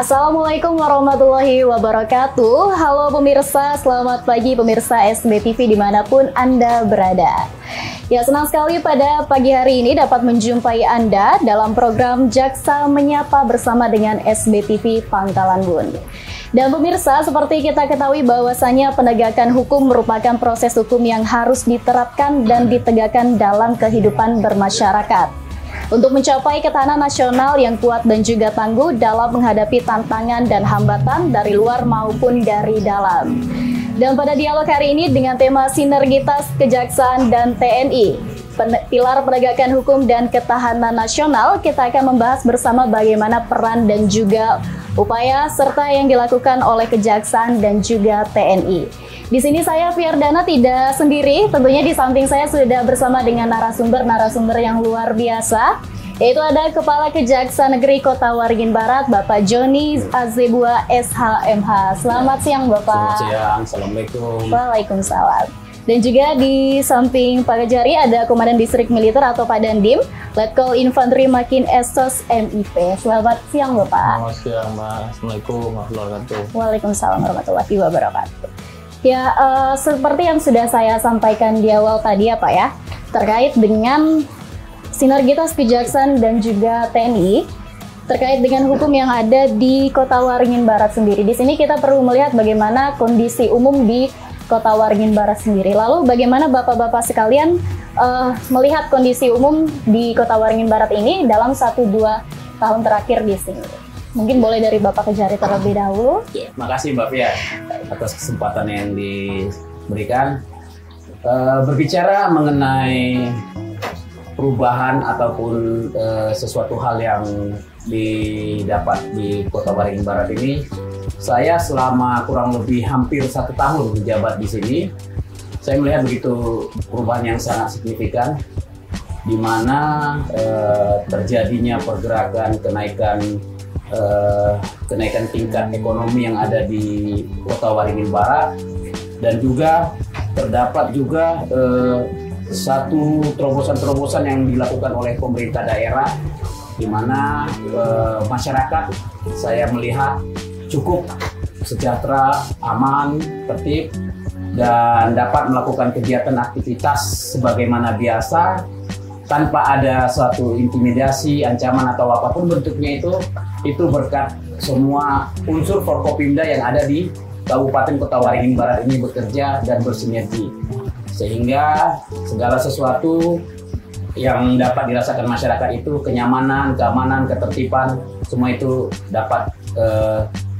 Assalamualaikum warahmatullahi wabarakatuh. Halo pemirsa, selamat pagi pemirsa SBTV dimanapun Anda berada. Ya, senang sekali pada pagi hari ini dapat menjumpai Anda dalam program Jaksa Menyapa bersama dengan SBTV Pangkalan Bun. Dan pemirsa, seperti kita ketahui bahwasanya penegakan hukum merupakan proses hukum yang harus diterapkan dan ditegakkan dalam kehidupan bermasyarakat untuk mencapai ketahanan nasional yang kuat dan juga tangguh dalam menghadapi tantangan dan hambatan dari luar maupun dari dalam. Dan pada dialog hari ini dengan tema sinergitas kejaksaan dan TNI, pilar penegakan hukum dan ketahanan nasional, kita akan membahas bersama bagaimana peran dan juga upaya serta yang dilakukan oleh kejaksaan dan juga TNI. Di sini saya Fiardana tidak sendiri, tentunya di samping saya sudah bersama dengan narasumber yang luar biasa, yaitu ada Kepala Kejaksaan Negeri Kota Waringin Barat, Bapak Joni Azebua SHMH. Selamat siang Bapak. Selamat siang, Assalamualaikum. Waalaikumsalam. Dan juga di samping Pak Kejari ada Komandan Distrik Militer atau Pak Dandim, Letkol Infanteri Makin Estos MIP. Selamat siang Bapak. Selamat siang Mbak, Assalamualaikum warahmatullahi wabarakatuh. Waalaikumsalam warahmatullahi wabarakatuh. Ya, seperti yang sudah saya sampaikan di awal tadi ya Pak ya, terkait dengan sinergitas kejaksaan dan juga TNI, terkait dengan hukum yang ada di Kota Waringin Barat sendiri. Di sini kita perlu melihat bagaimana kondisi umum di Kota Waringin Barat sendiri. Lalu bagaimana Bapak-Bapak sekalian melihat kondisi umum di Kota Waringin Barat ini dalam 1-2 tahun terakhir di sini? Mungkin boleh dari Bapak Kejari terlebih dahulu. Ya, makasih Mbak Fia atas kesempatan yang diberikan. Berbicara mengenai perubahan ataupun sesuatu hal yang didapat di Kota Waringin Barat ini, saya selama kurang lebih hampir 1 tahun menjabat di sini, saya melihat begitu perubahan yang sangat signifikan, di mana terjadinya pergerakan kenaikan tingkat ekonomi yang ada di Kota Waringin Barat, dan juga terdapat juga satu terobosan-terobosan yang dilakukan oleh pemerintah daerah, di mana masyarakat saya melihat cukup sejahtera, aman, tertib, dan dapat melakukan kegiatan aktivitas sebagaimana biasa tanpa ada suatu intimidasi, ancaman atau apapun bentuknya. Itu berkat semua unsur Forkopimda yang ada di Kabupaten Kota Waringin Barat ini bekerja dan bersinergi, sehingga segala sesuatu yang dapat dirasakan masyarakat itu, kenyamanan, keamanan, ketertiban, semua itu dapat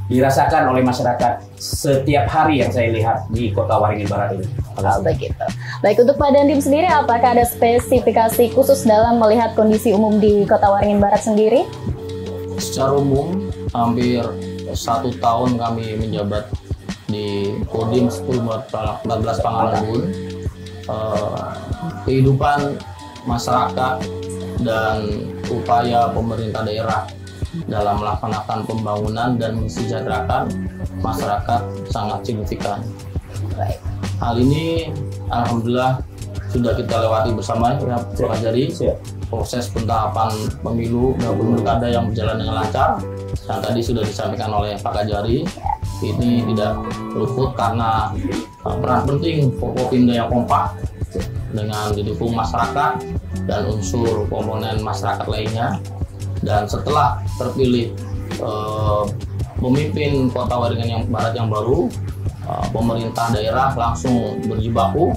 dirasakan oleh masyarakat setiap hari yang saya lihat di Kota Waringin Barat ini. Begitu. Baik, untuk Pak Dandim sendiri, apakah ada spesifikasi khusus dalam melihat kondisi umum di Kota Waringin Barat sendiri? Secara umum, hampir 1 tahun kami menjabat di Kodim 1014 Pangkalan Bun. Kehidupan masyarakat dan upaya pemerintah daerah dalam melaksanakan pembangunan dan mensejahterakan masyarakat sangat signifikan. Baik. Hal ini alhamdulillah sudah kita lewati bersama ya Pak Kejari. Proses pentahapan pemilu maupun pilkada yang berjalan dengan lancar, dan tadi sudah disampaikan oleh Pak Kejari, ini tidak luput karena peran penting Forkopimda yang kompak dengan didukung masyarakat dan unsur komponen masyarakat lainnya. Dan setelah terpilih pemimpin Kota Waringin Barat yang baru, pemerintah daerah langsung berjibaku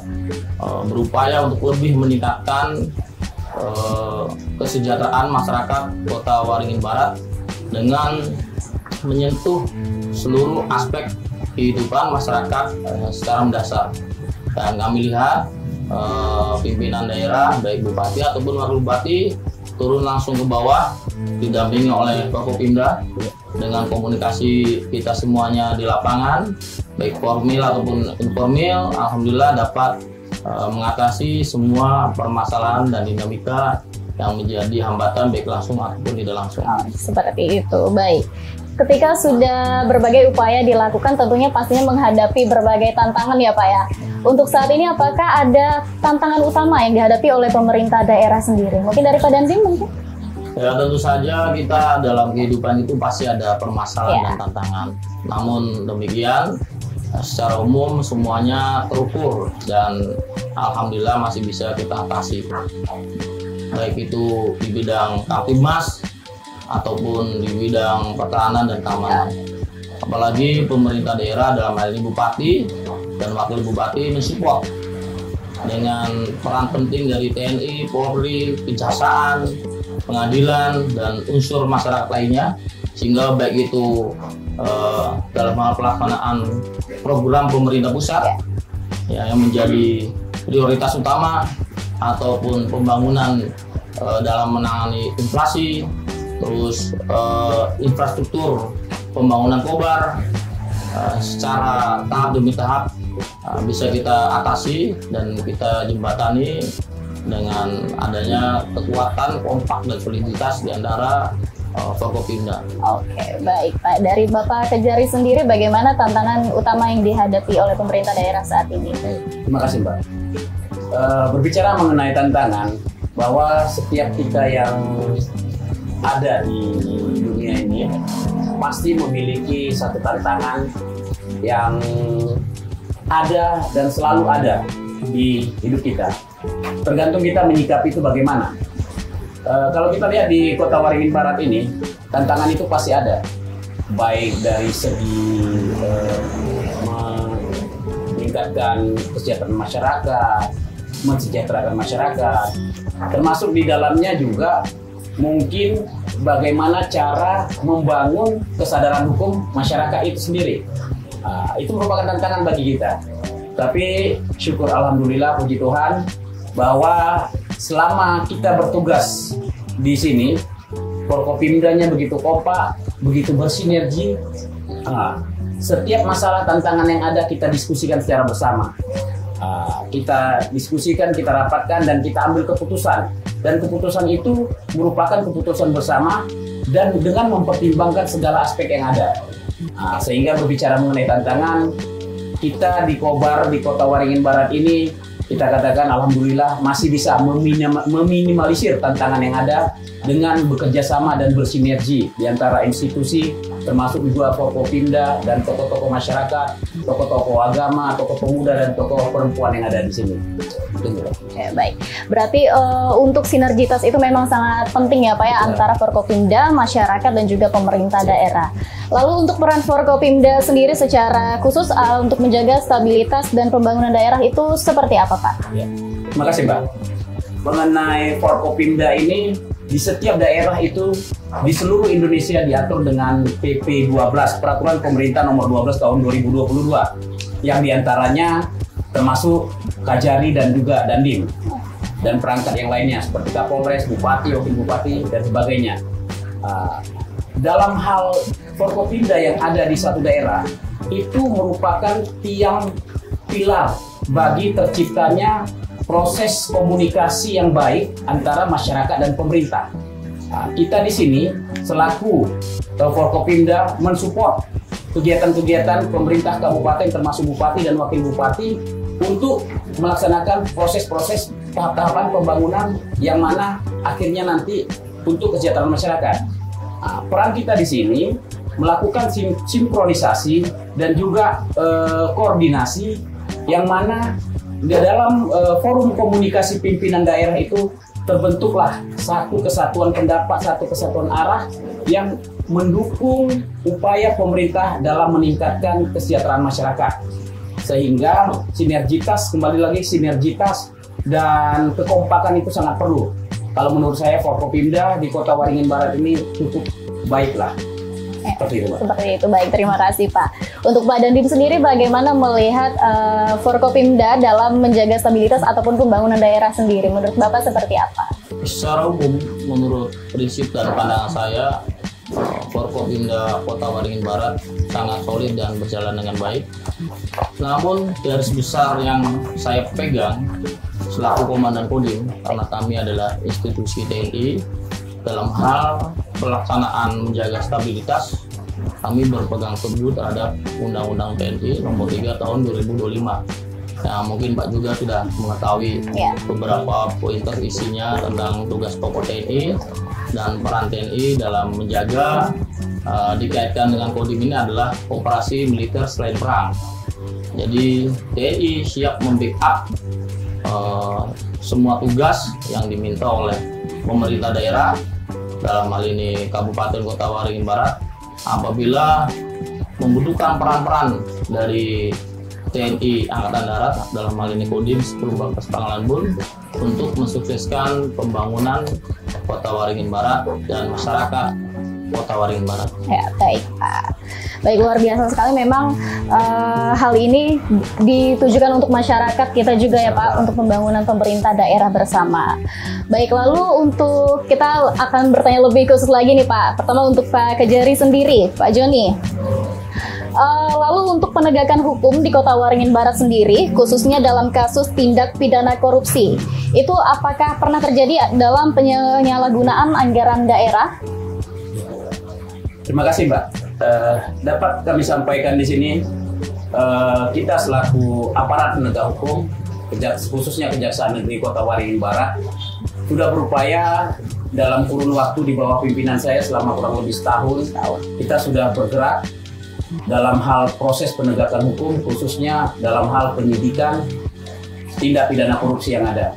berupaya untuk lebih meningkatkan kesejahteraan masyarakat Kota Waringin Barat dengan menyentuh seluruh aspek kehidupan masyarakat secara mendasar. Dan kami lihat pimpinan daerah, baik bupati ataupun wakil bupati, turun langsung ke bawah didampingi oleh Forkopimda dengan komunikasi kita semuanya di lapangan, baik formil ataupun informal. Alhamdulillah dapat mengatasi semua permasalahan dan dinamika yang menjadi hambatan baik langsung ataupun tidak langsung. Seperti itu, baik. Ketika sudah berbagai upaya dilakukan, tentunya pastinya menghadapi berbagai tantangan ya Pak ya. Untuk saat ini apakah ada tantangan utama yang dihadapi oleh pemerintah daerah sendiri? Mungkin dari Pak Dandim mungkin? Ya tentu saja kita dalam kehidupan itu pasti ada permasalahan dan tantangan. Namun demikian secara umum semuanya terukur dan alhamdulillah masih bisa kita atasi. Baik itu di bidang Kamtibmas ataupun di bidang pertahanan dan keamanan. Apalagi pemerintah daerah dalam hal ini Bupati dan Wakil Bupati mensupport dengan peran penting dari TNI, Polri, Kejaksaan, Pengadilan, dan unsur masyarakat lainnya, sehingga baik itu dalam hal pelaksanaan program pemerintah pusat ya, yang menjadi prioritas utama ataupun pembangunan dalam menangani inflasi, terus infrastruktur pembangunan kobar secara tahap demi tahap bisa kita atasi dan kita jembatani dengan adanya kekuatan, kompak, dan soliditas di antara Forkopimda. Oke, baik Pak. Dari Bapak Kejari sendiri, bagaimana tantangan utama yang dihadapi oleh pemerintah daerah saat ini? Terima kasih Mbak. Berbicara mengenai tantangan, bahwa setiap kita yang ada di dunia ini pasti memiliki satu tantangan yang ada dan selalu ada di hidup kita. Tergantung kita menyikapi itu bagaimana. Kalau kita lihat di Kota Waringin Barat ini, tantangan itu pasti ada. Baik dari segi meningkatkan kesejahteraan masyarakat, mensejahterakan masyarakat, termasuk di dalamnya juga mungkin bagaimana cara membangun kesadaran hukum masyarakat itu sendiri. Itu merupakan tantangan bagi kita. Tapi syukur alhamdulillah, puji Tuhan, bahwa selama kita bertugas di sini, Forkopimdanya begitu kompak, begitu bersinergi. Setiap masalah tantangan yang ada kita diskusikan secara bersama. Kita diskusikan, kita rapatkan, dan kita ambil keputusan. Dan keputusan itu merupakan keputusan bersama dan dengan mempertimbangkan segala aspek yang ada. Sehingga berbicara mengenai tantangan, kita di Kobar, di Kota Waringin Barat ini, kita katakan alhamdulillah masih bisa meminimalisir tantangan yang ada dengan bekerja sama dan bersinergi di antara institusi, termasuk juga Forkopimda dan tokoh-tokoh masyarakat, tokoh-tokoh agama, tokoh pemuda, dan tokoh perempuan yang ada di sini. Oke, baik. Berarti untuk sinergitas itu memang sangat penting ya Pak ya, antara Forkopimda, masyarakat, dan juga pemerintah daerah. Lalu untuk peran Forkopimda sendiri secara khusus untuk menjaga stabilitas dan pembangunan daerah itu seperti apa Pak? Ya. Terima kasih Mbak. Mengenai Forkopimda ini, di setiap daerah itu di seluruh Indonesia diatur dengan PP 12, Peraturan Pemerintah Nomor 12 Tahun 2022, yang diantaranya termasuk Kajari dan juga Dandim, dan perangkat yang lainnya seperti Kapolres, Bupati, Wakil Bupati, dan sebagainya. Dalam hal Forkopimda yang ada di satu daerah, itu merupakan tiang pilar bagi terciptanya proses komunikasi yang baik antara masyarakat dan pemerintah. Kita di sini selaku Forkopimda mensupport kegiatan-kegiatan pemerintah kabupaten termasuk bupati dan wakil bupati untuk melaksanakan proses-proses tahap-tahapan pembangunan yang mana akhirnya nanti untuk kesejahteraan masyarakat. Peran kita di sini melakukan sinkronisasi dan juga koordinasi yang mana di dalam forum komunikasi pimpinan daerah itu terbentuklah satu kesatuan pendapat, satu kesatuan arah yang mendukung upaya pemerintah dalam meningkatkan kesejahteraan masyarakat. Sehingga sinergitas, kembali lagi sinergitas dan kekompakan itu sangat perlu. Kalau menurut saya Forkopimda di Kota Waringin Barat ini cukup baiklah. Seperti itu, Pak. Seperti itu, baik, terima kasih Pak. Untuk Pak Dandim sendiri bagaimana melihat Forkopimda dalam menjaga stabilitas ataupun pembangunan daerah sendiri? Menurut Bapak seperti apa? Secara umum, menurut prinsip dan pandangan saya, Forkopimda Kota Waringin Barat sangat solid dan berjalan dengan baik. Namun garis besar yang saya pegang selaku Komandan Kodim, karena kami adalah institusi TNI, dalam hal pelaksanaan menjaga stabilitas, kami berpegang teguh terhadap Undang-Undang TNI Nomor 3 Tahun 2025. Nah, mungkin Pak juga sudah mengetahui beberapa pointer isinya tentang tugas pokok TNI, dan peran TNI dalam menjaga dikaitkan dengan Kodim ini adalah operasi militer selain perang. Jadi TNI siap membackup semua tugas yang diminta oleh pemerintah daerah, dalam hal ini Kabupaten Kota Waringin Barat, apabila membutuhkan peran-peran dari TNI Angkatan Darat, dalam hal ini Kodim 1014 Pangkalan Bun, untuk mensukseskan pembangunan Kota Waringin Barat dan masyarakat Kota Waringin Barat. Ya, baik Pak. Baik, luar biasa sekali memang hal ini ditujukan untuk masyarakat kita juga ya Pak, untuk pembangunan pemerintah daerah bersama. Baik, lalu untuk kita akan bertanya lebih khusus lagi nih Pak. Pertama untuk Pak Kejari sendiri, Pak Joni. Lalu untuk penegakan hukum di Kota Waringin Barat sendiri, khususnya dalam kasus tindak pidana korupsi, itu apakah pernah terjadi dalam penyalahgunaan anggaran daerah? Terima kasih Mbak. Dapat kami sampaikan di sini, kita selaku aparat penegak hukum, khususnya Kejaksaan Negeri Kota Waringin Barat, sudah berupaya dalam kurun waktu di bawah pimpinan saya selama kurang lebih setahun, kita sudah bergerak dalam hal proses penegakan hukum, khususnya dalam hal penyidikan tindak pidana korupsi yang ada.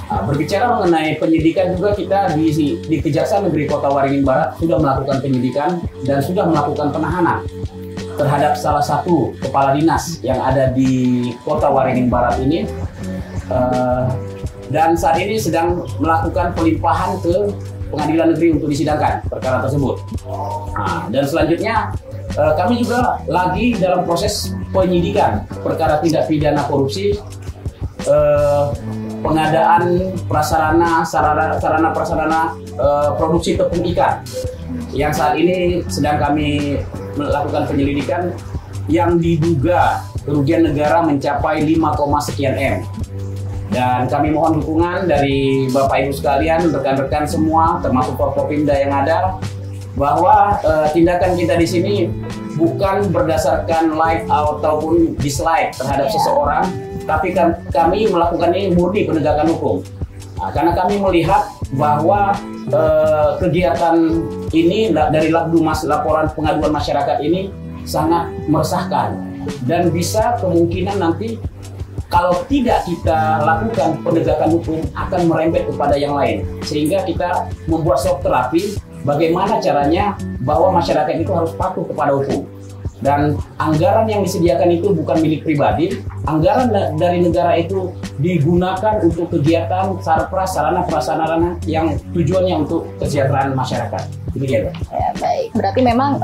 Nah, berbicara mengenai penyidikan juga, kita di Kejaksaan Negeri Kota Waringin Barat sudah melakukan penyidikan dan sudah melakukan penahanan terhadap salah satu kepala dinas yang ada di Kota Waringin Barat ini, dan saat ini sedang melakukan pelimpahan ke Pengadilan Negeri untuk disidangkan perkara tersebut. Nah, dan selanjutnya kami juga lagi dalam proses penyidikan perkara tindak pidana korupsi, pengadaan sarana prasarana produksi tepung ikan, yang saat ini sedang kami melakukan penyelidikan, yang diduga kerugian negara mencapai 5, sekian M. Dan kami mohon dukungan dari Bapak Ibu sekalian, rekan-rekan semua, termasuk Forkopimda yang ada, bahwa tindakan kita di sini bukan berdasarkan like ataupun dislike terhadap seseorang, tapi kami melakukan ini murni penegakan hukum. Nah, karena kami melihat bahwa kegiatan ini dari Labdumas, laporan pengaduan masyarakat ini sangat meresahkan, dan bisa kemungkinan nanti kalau tidak kita lakukan penegakan hukum akan merembet kepada yang lain, sehingga kita membuat shock terapi bagaimana caranya bahwa masyarakat itu harus patuh kepada hukum. Dan anggaran yang disediakan itu bukan milik pribadi, anggaran dari negara itu digunakan untuk kegiatan sarpras, sarana prasarana yang tujuannya untuk kesejahteraan masyarakat. Demikian, Pak. Ya, baik. Berarti memang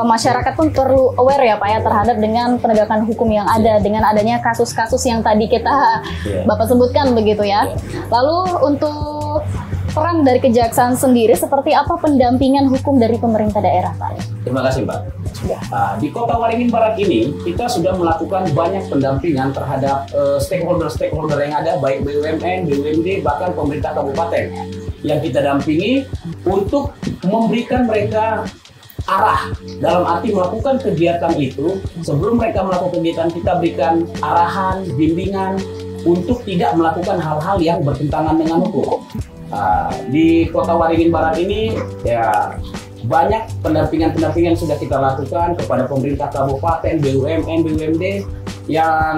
masyarakat pun perlu aware ya Pak ya terhadap dengan penegakan hukum yang ada, dengan adanya kasus-kasus yang tadi kita Bapak sebutkan begitu ya. Lalu untuk peran dari Kejaksaan sendiri, seperti apa pendampingan hukum dari pemerintah daerah Pak? Terima kasih Mbak. Di Kota Waringin Barat ini kita sudah melakukan banyak pendampingan terhadap stakeholder-stakeholder yang ada, baik BUMN, BUMD, bahkan pemerintah kabupaten, yang kita dampingi untuk memberikan mereka arah dalam arti melakukan kegiatan itu. Sebelum mereka melakukan kegiatan, kita berikan arahan, bimbingan untuk tidak melakukan hal-hal yang bertentangan dengan hukum. Di Kota Waringin Barat ini ya banyak pendampingan sudah kita lakukan kepada pemerintah kabupaten, BUMN, BUMD, yang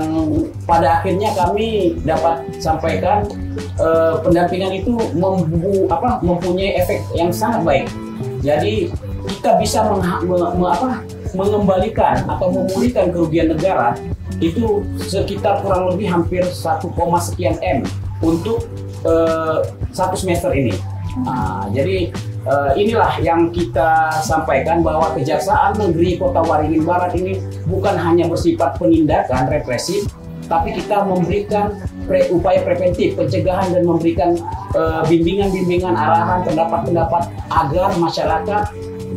pada akhirnya kami dapat sampaikan pendampingan itu mempunyai efek yang sangat baik. Jadi kita bisa mengembalikan atau memulihkan kerugian negara itu sekitar kurang lebih hampir 1, sekian M untuk 1 semester ini. Jadi inilah yang kita sampaikan, bahwa Kejaksaan Negeri Kota Waringin Barat ini bukan hanya bersifat penindakan represif, tapi kita memberikan upaya preventif, pencegahan, dan memberikan bimbingan-bimbingan, arahan, pendapat-pendapat agar masyarakat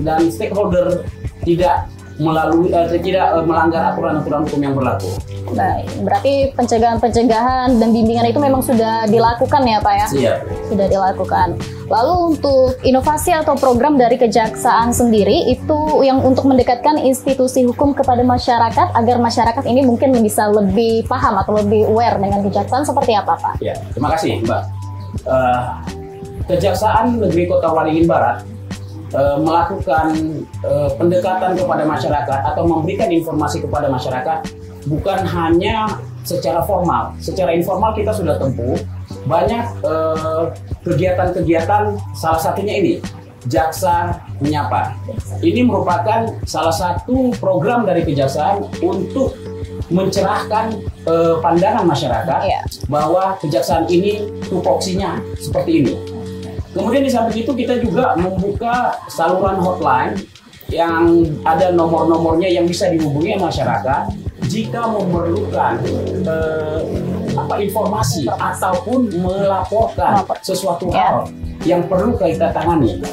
dan stakeholder tidak melanggar aturan-aturan hukum yang berlaku. Baik, berarti pencegahan dan bimbingan itu memang sudah dilakukan ya Pak ya? Siap. Sudah dilakukan. Lalu untuk inovasi atau program dari Kejaksaan sendiri itu yang untuk mendekatkan institusi hukum kepada masyarakat agar masyarakat ini mungkin bisa lebih paham atau lebih aware dengan Kejaksaan, seperti apa Pak? Ya, terima kasih Mbak. Kejaksaan Negeri Kota Waringin Barat melakukan pendekatan kepada masyarakat atau memberikan informasi kepada masyarakat bukan hanya secara formal. Secara informal kita sudah tempuh banyak kegiatan-kegiatan, salah satunya ini Jaksa Menyapa. Ini merupakan salah satu program dari Kejaksaan untuk mencerahkan pandangan masyarakat bahwa kejaksaan ini tupoksinya seperti ini. Kemudian di samping itu kita juga membuka saluran hotline yang ada nomor-nomornya yang bisa dihubungi masyarakat jika memerlukan informasi ataupun melaporkan sesuatu hal yang perlu kita tangani.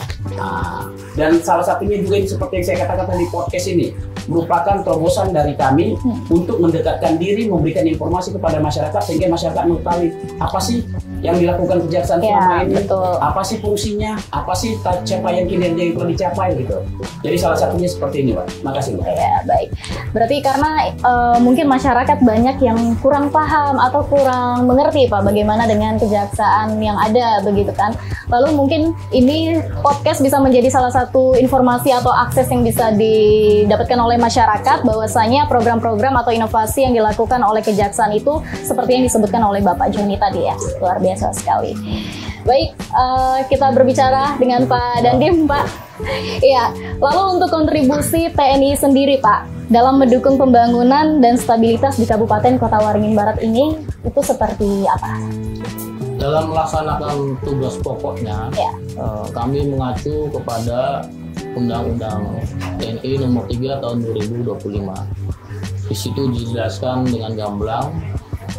Dan salah satunya juga ini seperti yang saya katakan di podcast ini merupakan terobosan dari kami untuk mendekatkan diri, memberikan informasi kepada masyarakat sehingga masyarakat mengetahui apa sih yang dilakukan kejaksaan selama ini, apa sih fungsinya, apa sih capaian kinerja yang telah dicapai gitu. Jadi salah satunya seperti ini, Pak. Makasih, Pak. Ya, baik. Berarti karena mungkin masyarakat banyak yang kurang paham atau kurang mengerti, Pak, bagaimana dengan kejaksaan yang ada begitu kan. Lalu mungkin ini podcast bisa menjadi salah satu informasi atau akses yang bisa didapatkan oleh masyarakat bahwasanya program-program atau inovasi yang dilakukan oleh kejaksaan itu seperti yang disebutkan oleh Bapak Joni tadi ya. Luar biasa sekali. Baik, kita berbicara dengan Pak Dandim, Pak. Iya, lalu untuk kontribusi TNI sendiri, Pak, dalam mendukung pembangunan dan stabilitas di Kabupaten Kota Waringin Barat ini itu seperti apa? Dalam melaksanakan tugas pokoknya, kami mengacu kepada Undang-Undang TNI Nomor 3 Tahun 2025. Di situ dijelaskan dengan gamblang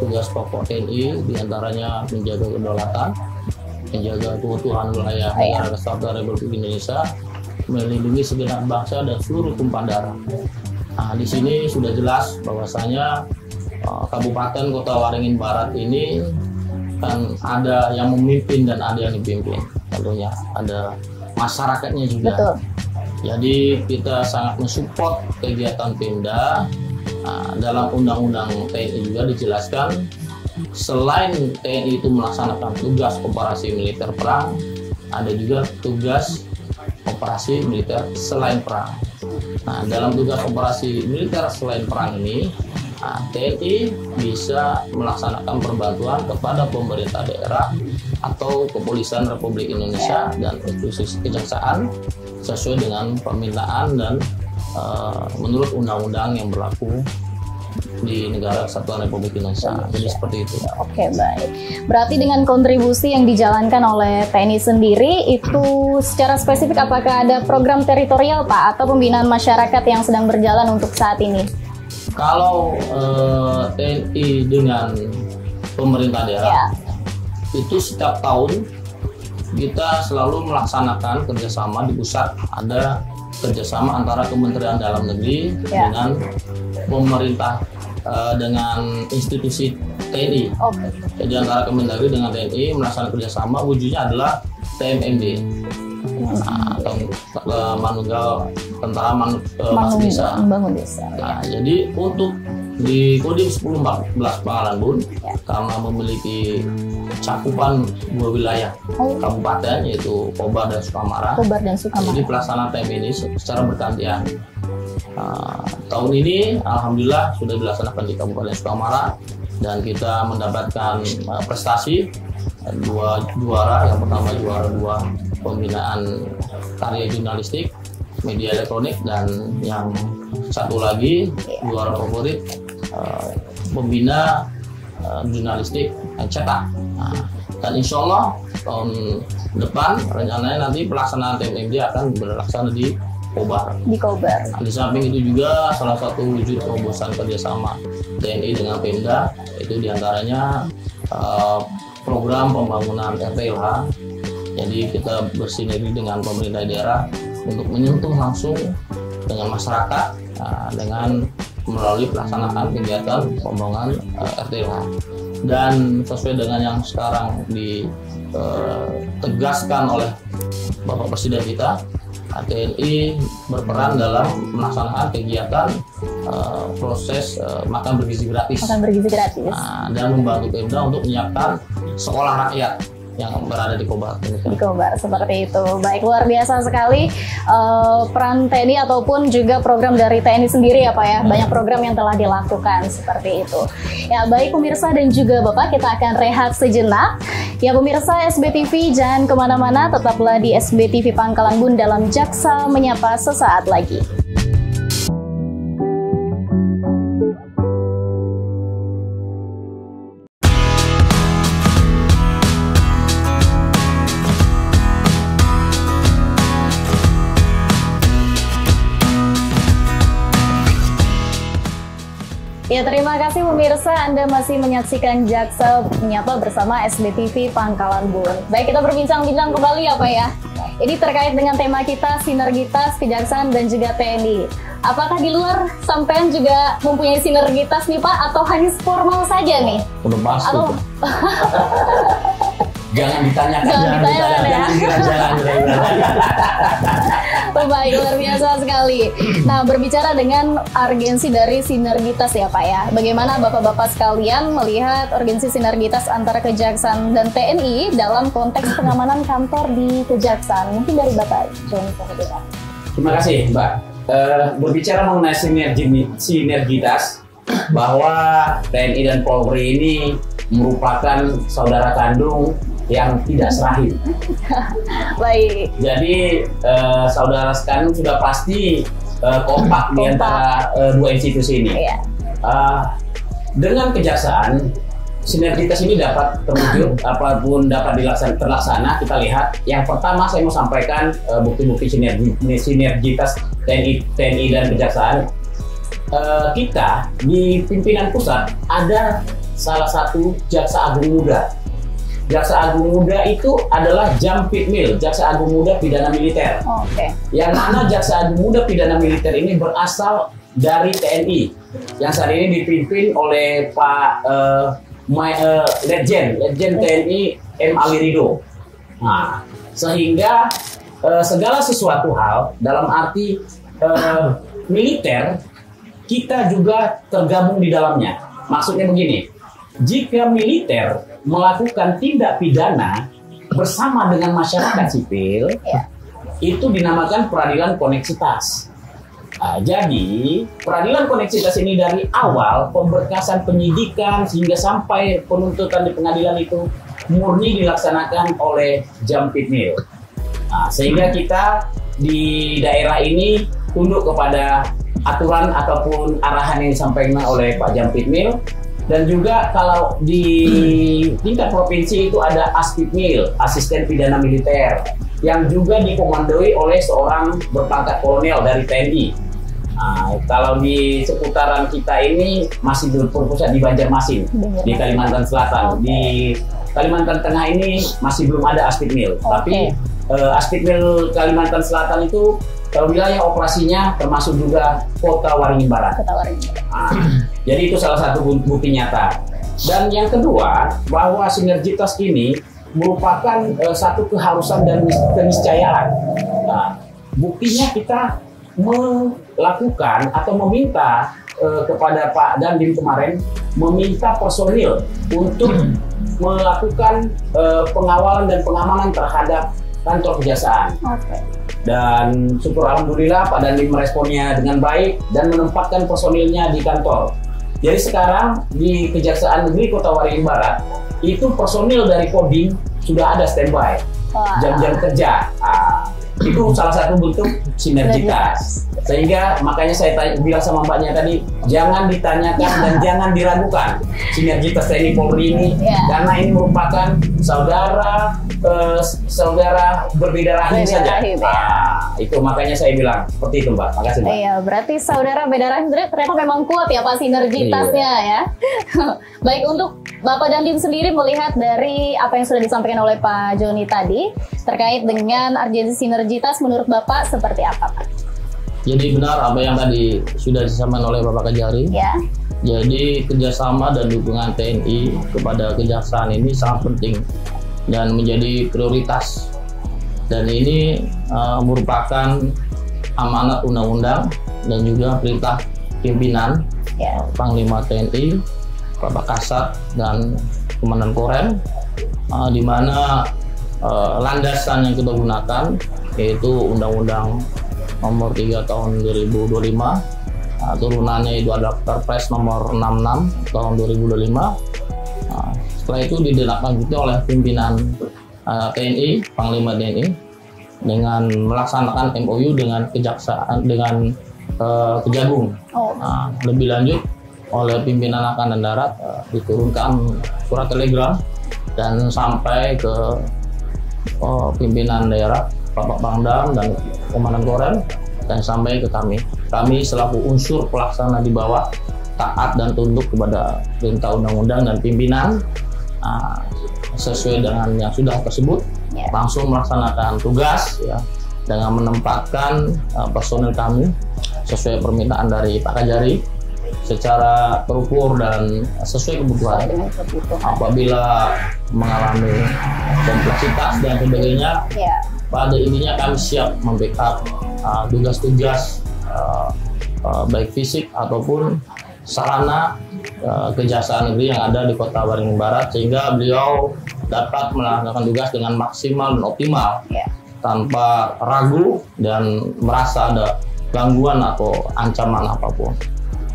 tugas pokok TNI diantaranya menjaga kedaulatan, menjaga keutuhan wilayah negara Kesatuan Republik Indonesia, melindungi segenap bangsa dan seluruh tumpah darah. Nah, di sini sudah jelas bahwasanya Kabupaten Kota Waringin Barat ini kan ada yang memimpin dan ada yang dipimpin. Tentunya ada masyarakatnya juga. Betul. Jadi kita sangat mensupport kegiatan Pemda. Dalam Undang-Undang TNI juga dijelaskan selain TNI itu melaksanakan tugas operasi militer perang, ada juga tugas operasi militer selain perang. Nah, dalam tugas operasi militer selain perang ini, TNI bisa melaksanakan perbantuan kepada pemerintah daerah atau Kepolisian Republik Indonesia dan institusi kejaksaan sesuai dengan permintaan dan menurut undang-undang yang berlaku di negara Kesatuan Republik Indonesia. Jadi seperti itu. Oke, baik. Berarti dengan kontribusi yang dijalankan oleh TNI sendiri itu secara spesifik apakah ada program teritorial, Pak, atau pembinaan masyarakat yang sedang berjalan untuk saat ini? Kalau TNI dengan pemerintah daerah itu setiap tahun kita selalu melaksanakan kerjasama di pusat. Ada kerjasama antara Kementerian Dalam Negeri dengan pemerintah dengan institusi TNI. Jadi antara Kemendagri dengan TNI melaksanakan kerjasama, wujudnya adalah TMMD atau Manunggal Tentara Mas Desa. Nah, jadi untuk di Kodim 1014 Pangkalan Bun, karena memiliki cakupan dua wilayah kabupaten yaitu Kobar dan Sukamara. Jadi pelaksanaan TM ini secara bergantian. Tahun ini alhamdulillah sudah dilaksanakan di Kabupaten Sukamara dan kita mendapatkan prestasi dua juara. Yang pertama juara 2 pembinaan karya jurnalistik media elektronik, dan yang satu lagi juara favorit pembina jurnalistik cetak. Dan insya Allah tahun depan rencananya nanti pelaksanaan TMMD akan berlaksana di Kobar. Nah, di samping itu juga salah satu wujud terobosan kerjasama TNI dengan Pemda itu diantaranya program pembangunan RTLH. Jadi kita bersinergi dengan pemerintah daerah untuk menyentuh langsung dengan masyarakat dengan melalui pelaksanaan kegiatan pembangunan RTLH. Dan sesuai dengan yang sekarang ditegaskan oleh Bapak Presiden kita, TNI berperan dalam melaksanakan kegiatan proses makan bergizi gratis. Dan Dan membantu Pemda untuk menyiapkan sekolah rakyat yang berada di Kobar. Di Kobar, seperti itu. Baik, luar biasa sekali peran TNI ataupun juga program dari TNI sendiri ya Pak ya. Banyak program yang telah dilakukan seperti itu. Ya baik pemirsa dan juga Bapak, kita akan rehat sejenak. Ya pemirsa SBTV, jangan kemana-mana, tetaplah di SBTV Pangkalan Bun dalam Jaksa Menyapa sesaat lagi. Ya, terima kasih pemirsa, Anda masih menyaksikan Jaksa Menyapa bersama SBTV Pangkalan Bun. Baik, kita berbincang-bincang kembali ya Pak ya. Ini terkait dengan tema kita, sinergitas Kejaksaan dan juga TNI. Apakah di luar sampean juga mempunyai sinergitas nih Pak, atau hanya formal saja nih? Udah pasti. Atau... Jangan ditanyakan. Jangan. Baik, luar biasa sekali. Nah, berbicara dengan urgensi dari sinergitas ya Pak ya. Bagaimana Bapak-Bapak sekalian melihat urgensi sinergitas antara Kejaksaan dan TNI dalam konteks pengamanan kantor di Kejaksaan? Mungkin dari Bapak Joni. Terima kasih Mbak. Berbicara mengenai sinergitas, bahwa TNI dan Polri ini merupakan saudara kandung yang tidak serahim. Baik. Jadi saudara sekalian sudah pasti kompak di antara dua institusi ini. Iya. Dengan Kejaksaan, sinergitas ini dapat terwujud apapun dapat terlaksana. Kita lihat. Yang pertama saya mau sampaikan bukti-bukti sinergitas TNI dan Kejaksaan. Kita di pimpinan pusat ada salah satu Jaksa Agung Muda. Jaksa Agung Muda itu adalah Jampitmil, Jaksa Agung Muda Pidana Militer. Oke. Yang mana Jaksa Agung Muda Pidana Militer ini berasal dari TNI, yang saat ini dipimpin oleh Pak Letjen TNI M. Ali Ridho. Nah, sehingga segala sesuatu hal dalam arti militer kita juga tergabung di dalamnya. Maksudnya begini, jika militer melakukan tindak pidana bersama dengan masyarakat sipil, itu dinamakan peradilan koneksitas. Nah, jadi peradilan koneksitas ini dari awal pemberkasan penyidikan hingga sampai penuntutan di pengadilan itu murni dilaksanakan oleh Jampitmil. Nah, sehingga kita di daerah ini tunduk kepada aturan ataupun arahan yang disampaikan oleh Pak Jampitmil. Dan juga kalau di tingkat provinsi itu ada Aspidmil, Asisten Pidana Militer, yang juga dikomandoi oleh seorang berpangkat kolonel dari TNI. Nah, kalau di seputaran kita ini masih berpusat di Banjarmasin, di Kalimantan Selatan. Di Kalimantan Tengah ini masih belum ada Aspidmil, tapi Aspidmil Kalimantan Selatan itu wilayah operasinya termasuk juga Kota Waringin Barat. Jadi itu salah satu bukti nyata. Dan yang kedua, bahwa sinergitas ini merupakan satu keharusan dan keniscayaan. Nah, buktinya kita melakukan atau meminta kepada Pak Dandim kemarin, meminta personil untuk melakukan pengawalan dan pengamanan terhadap kantor Kejaksaan. Dan syukur alhamdulillah Pak Dandim meresponnya dengan baik dan menempatkan personilnya di kantor. Jadi sekarang di Kejaksaan Negeri Kota Waringin Barat itu personil dari Kodim sudah ada standby jam-jam kerja. Itu salah satu bentuk sinergitas. Sehingga makanya saya bilang sama mbaknya tadi, jangan ditanyakan dan jangan diragukan sinergitas TNI Polri ini, karena ini merupakan saudara berbeda rahim saja. Itu makanya saya bilang seperti itu Mbak. Makasih Mbak. Iya, berarti saudara beda rahim ternyata memang kuat ya Pak sinergitasnya ya. Baik, untuk Bapak Dandim sendiri melihat dari apa yang sudah disampaikan oleh Pak Joni tadi terkait dengan urgensi sinergitas, menurut Bapak seperti apa Pak? Jadi benar apa yang tadi sudah disampaikan oleh Bapak Kajari. Ya. Jadi kerjasama dan dukungan TNI kepada Kejaksaan ini sangat penting dan menjadi prioritas. Dan ini merupakan amanat undang-undang dan juga perintah pimpinan Panglima TNI Bapak Kasat dan Komandan Korem, di mana landasan yang kita gunakan yaitu Undang-Undang Nomor 3 Tahun 2025, turunannya itu adalah Perpres Nomor 66 Tahun 2025. Setelah itu ditindaklanjuti oleh pimpinan TNI, Panglima TNI, dengan melaksanakan MOU dengan Kejaksaan, dengan Kejagung. Lebih lanjut oleh pimpinan Angkatan Darat diturunkan surat telegram dan sampai ke pimpinan daerah, Bapak Pangdam dan Komandan Korem, dan sampai ke kami. Kami selaku unsur pelaksana di bawah taat dan tunduk kepada perintah undang-undang dan pimpinan sesuai dengan yang sudah tersebut, langsung melaksanakan tugas ya, dengan menempatkan personil kami sesuai permintaan dari Pak Kajari secara terukur dan sesuai kebutuhan. Apabila mengalami kompleksitas dan sebagainya, pada intinya kami siap membackup tugas-tugas baik fisik ataupun sarana Kejaksaan Negeri yang ada di Kota Waringin Barat, sehingga beliau dapat melaksanakan tugas dengan maksimal dan optimal tanpa ragu dan merasa ada gangguan atau ancaman apapun.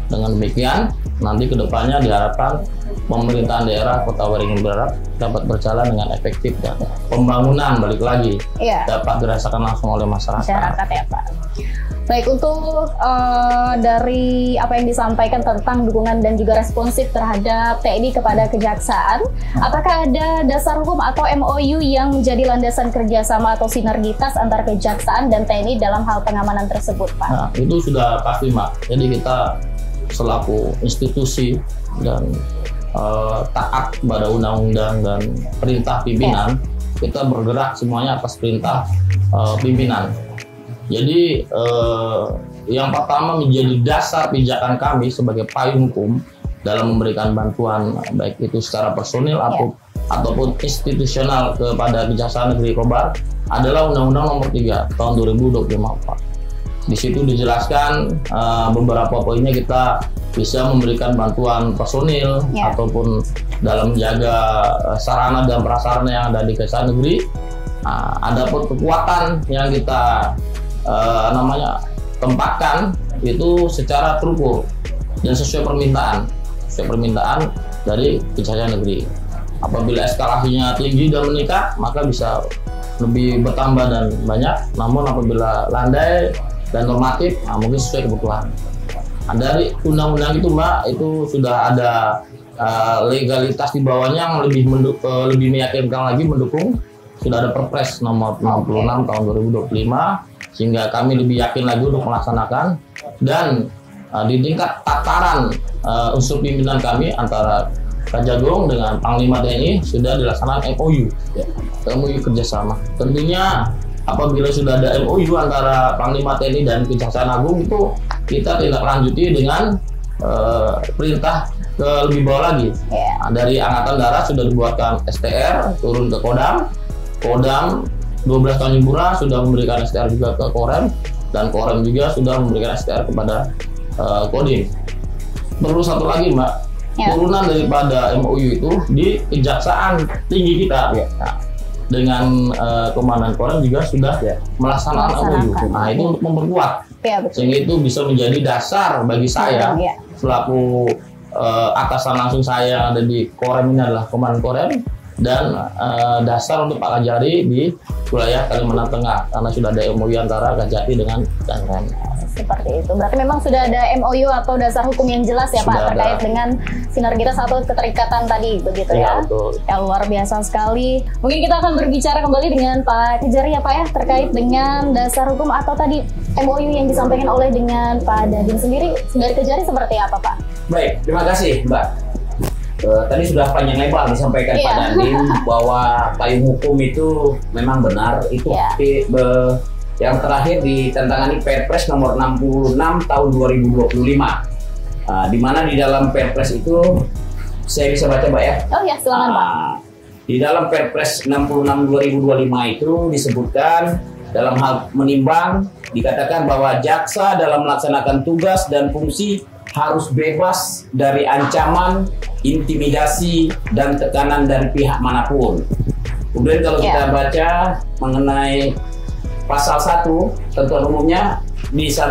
Dengan demikian, nanti kedepannya diharapkan pemerintahan daerah Kota Waringin Barat dapat berjalan dengan efektif dan pembangunan balik lagi dapat dirasakan langsung oleh masyarakat ya Pak. Baik, untuk dari apa yang disampaikan tentang dukungan dan juga responsif terhadap TNI kepada Kejaksaan, apakah ada dasar hukum atau MOU yang menjadi landasan kerjasama atau sinergitas antara Kejaksaan dan TNI dalam hal pengamanan tersebut, Pak? Nah, itu sudah pasti, Mak. Jadi kita selaku institusi dan taat pada undang-undang dan perintah pimpinan, kita bergerak semuanya atas perintah pimpinan. Jadi yang pertama menjadi dasar pijakan kami sebagai payung hukum dalam memberikan bantuan baik itu secara personil ataupun institusional kepada Kejaksaan Negeri Kobar adalah Undang-Undang Nomor 3 Tahun 2025, Pak. Di situ dijelaskan beberapa poinnya kita bisa memberikan bantuan personil ataupun dalam menjaga sarana dan prasarana yang ada di Kejaksaan Negeri. Adapun kekuatan yang kita tempatkan itu secara terukur dan sesuai permintaan dari Kejaksaan Negeri. Apabila eskalasinya tinggi dan meningkat, maka bisa lebih bertambah dan banyak. Namun apabila landai dan normatif, mungkin sesuai kebutuhan. Dari undang-undang itu, Mbak, itu sudah ada legalitas di bawahnya yang lebih meyakinkan lagi mendukung. Sudah ada Perpres Nomor 66 Tahun 2025, sehingga kami lebih yakin lagi untuk melaksanakan. Dan di tingkat tataran unsur pimpinan kami antara Kejagung dengan Panglima TNI sudah dilaksanakan MOU kerjasama. Tentunya apabila sudah ada MOU antara Panglima TNI dan Kejaksaan Agung, itu kita tindak lanjuti dengan perintah ke lebih bawah lagi. Dari Angkatan Darat sudah dibuatkan STR turun ke Kodam 12 Tanjung Pura sudah memberikan STR juga ke Korem, dan Korem juga sudah memberikan STR kepada Kodim. Perlu satu lagi, Mbak, turunan daripada MOU itu di Kejaksaan Tinggi kita. Nah, dengan Komandan Korem juga sudah melaksanakan MOU. Nah, itu untuk memperkuat, sehingga itu bisa menjadi dasar bagi saya selaku atasan langsung saya ada di Korem ini adalah Komandan Korem, dan dasar untuk Pak Kajari di wilayah Kalimantan Tengah, karena sudah ada MOU antara Kajati dengan Korem. Seperti itu. Berarti memang sudah ada MOU atau dasar hukum yang jelas ya, Pak, terkait dengan sinergitas atau keterikatan tadi, begitu ya? Betul. Ya, luar biasa sekali. Mungkin kita akan berbicara kembali dengan Pak Kajari ya, Pak, ya, terkait dengan dasar hukum atau tadi MOU yang disampaikan oleh dengan Pak Dadin sendiri. Dari Kajari seperti apa, Pak? Baik, terima kasih, Mbak. Tadi sudah panjang lebar disampaikan Pak Dadin bahwa payung hukum itu memang benar. Itu yang terakhir ditantangani Perpres Nomor 66 Tahun 2025, di mana di dalam Perpres itu saya bisa baca, Mbak, ya? Oh ya, silakan, Pak. Di dalam Perpres 66 2025 itu disebutkan dalam hal menimbang dikatakan bahwa jaksa dalam melaksanakan tugas dan fungsi harus bebas dari ancaman, intimidasi, dan tekanan dari pihak manapun. Kemudian kalau kita baca mengenai pasal 1 ketentuan umumnya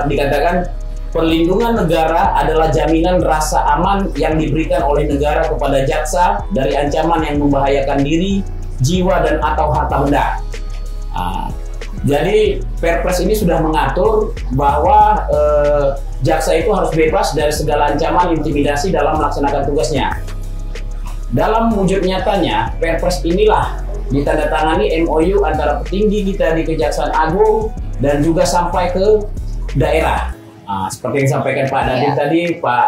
dikatakan perlindungan negara adalah jaminan rasa aman yang diberikan oleh negara kepada jaksa dari ancaman yang membahayakan diri, jiwa, dan atau harta benda. Jadi Perpres ini sudah mengatur bahwa jaksa itu harus bebas dari segala ancaman intimidasi dalam melaksanakan tugasnya. Dalam wujud nyatanya, Perpres inilah ditandatangani MOU antara petinggi kita di Kejaksaan Agung dan juga sampai ke daerah. Seperti yang disampaikan Pak Dandim tadi, Pak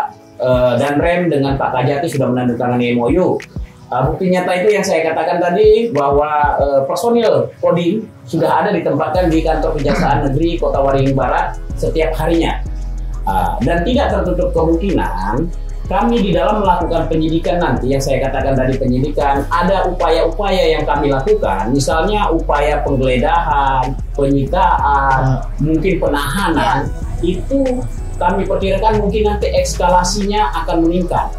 Danrem dengan Pak Kajati sudah menandatangani MOU. Bukti nyata itu yang saya katakan tadi bahwa personil Kodim sudah ada ditempatkan di kantor Kejaksaan Negeri Kota Waringin Barat setiap harinya. Dan tidak tertutup kemungkinan kami di dalam melakukan penyidikan nanti, yang saya katakan tadi penyidikan, ada upaya-upaya yang kami lakukan, misalnya upaya penggeledahan, penyitaan, mungkin penahanan, itu kami perkirakan mungkin nanti eskalasinya akan meningkat.